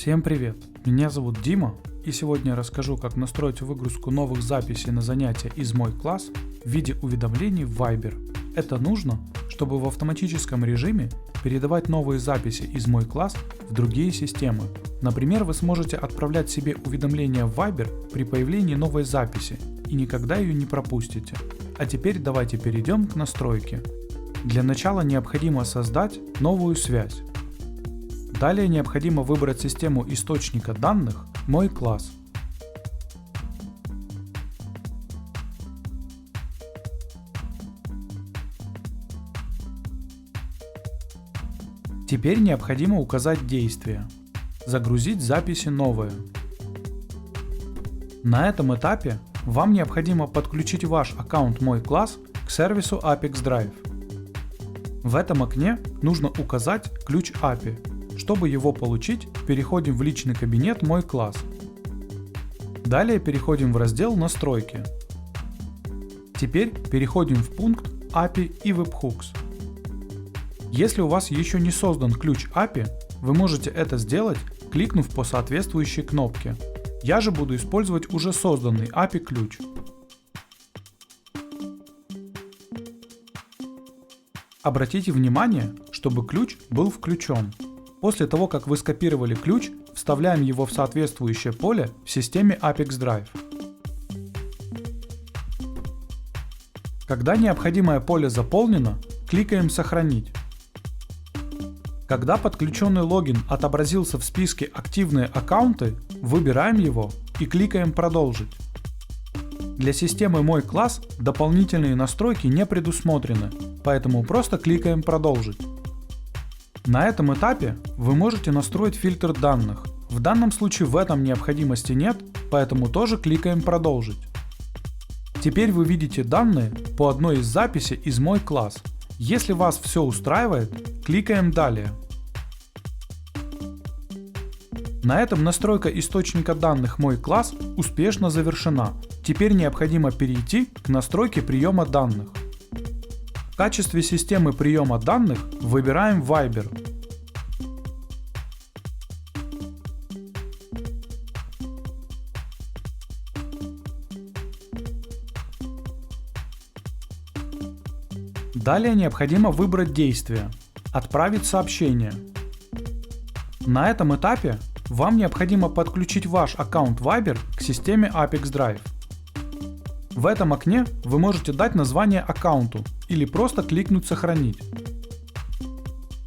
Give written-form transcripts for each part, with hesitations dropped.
Всем привет! Меня зовут Дима, и сегодня я расскажу, как настроить выгрузку новых записей на занятия из мой класс в виде уведомлений в Viber. Это нужно, чтобы в автоматическом режиме передавать новые записи из мой класс в другие системы. Например, вы сможете отправлять себе уведомления в Viber при появлении новой записи и никогда ее не пропустите. А теперь давайте перейдем к настройке. Для начала необходимо создать новую связь. Далее необходимо выбрать систему источника данных «Мой класс». Теперь необходимо указать действие «Загрузить записи новые». На этом этапе вам необходимо подключить ваш аккаунт «Мой класс» к сервису Apex Drive. В этом окне нужно указать ключ API. Чтобы его получить, переходим в личный кабинет «Мой класс». Далее переходим в раздел «Настройки». Теперь переходим в пункт API и Webhooks. Если у вас еще не создан ключ API, вы можете это сделать, кликнув по соответствующей кнопке. Я же буду использовать уже созданный API ключ. Обратите внимание, чтобы ключ был включен. После того, как вы скопировали ключ, вставляем его в соответствующее поле в системе Apex Drive. Когда необходимое поле заполнено, кликаем «Сохранить». Когда подключенный логин отобразился в списке «Активные аккаунты», выбираем его и кликаем «Продолжить». Для системы «Мой класс» дополнительные настройки не предусмотрены, поэтому просто кликаем «Продолжить». На этом этапе вы можете настроить фильтр данных. В данном случае в этом необходимости нет, поэтому тоже кликаем «Продолжить». Теперь вы видите данные по одной из записей из «Мой класс». Если вас все устраивает, кликаем «Далее». На этом настройка источника данных «Мой класс» успешно завершена. Теперь необходимо перейти к настройке приема данных. В качестве системы приема данных выбираем Viber. Далее необходимо выбрать действие «Отправить сообщение». На этом этапе вам необходимо подключить ваш аккаунт Viber к системе Apex Drive. В этом окне вы можете дать название аккаунту или просто кликнуть «Сохранить».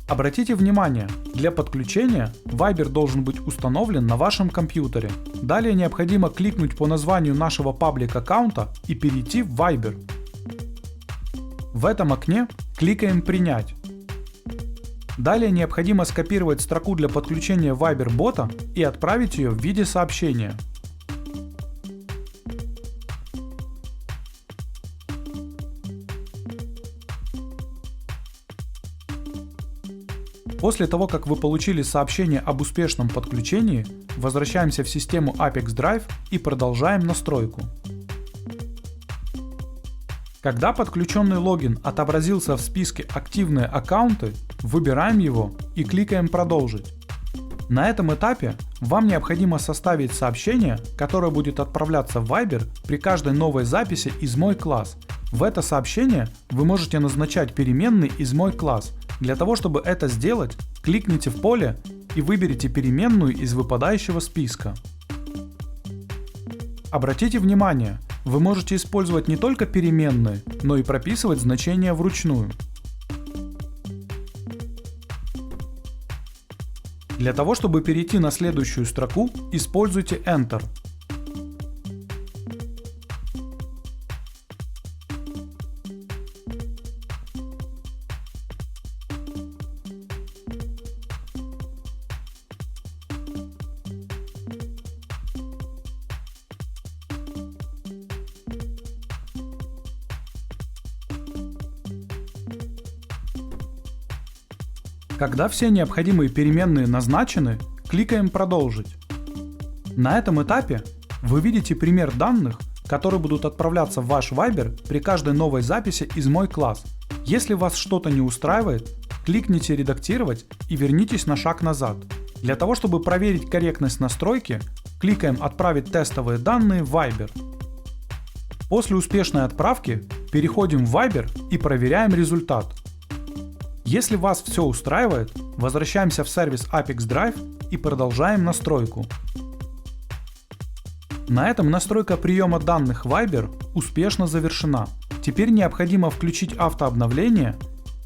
Обратите внимание, для подключения Viber должен быть установлен на вашем компьютере. Далее необходимо кликнуть по названию нашего паблик аккаунта и перейти в Viber. В этом окне кликаем «Принять». Далее необходимо скопировать строку для подключения Viber бота и отправить ее в виде сообщения. После того, как вы получили сообщение об успешном подключении, возвращаемся в систему Apex Drive и продолжаем настройку. Когда подключенный логин отобразился в списке «Активные аккаунты», выбираем его и кликаем «Продолжить». На этом этапе вам необходимо составить сообщение, которое будет отправляться в Viber при каждой новой записи из «Мой класс». В это сообщение вы можете назначать переменные из «Мой класс». Для того, чтобы это сделать, кликните в поле и выберите переменную из выпадающего списка. Обратите внимание, вы можете использовать не только переменные, но и прописывать значения вручную. Для того, чтобы перейти на следующую строку, используйте Enter. Когда все необходимые переменные назначены, кликаем «Продолжить». На этом этапе вы видите пример данных, которые будут отправляться в ваш Viber при каждой новой записи из «Мой класс». Если вас что-то не устраивает, кликните «Редактировать» и вернитесь на шаг назад. Для того, чтобы проверить корректность настройки, кликаем «Отправить тестовые данные в Viber». После успешной отправки переходим в Viber и проверяем результат. Если вас все устраивает, возвращаемся в сервис Apex Drive и продолжаем настройку. На этом настройка приема данных Viber успешно завершена. Теперь необходимо включить автообновление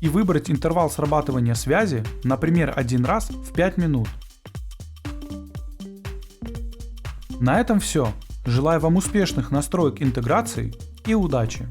и выбрать интервал срабатывания связи, например, 1 раз в 5 минут. На этом все. Желаю вам успешных настроек интеграции и удачи!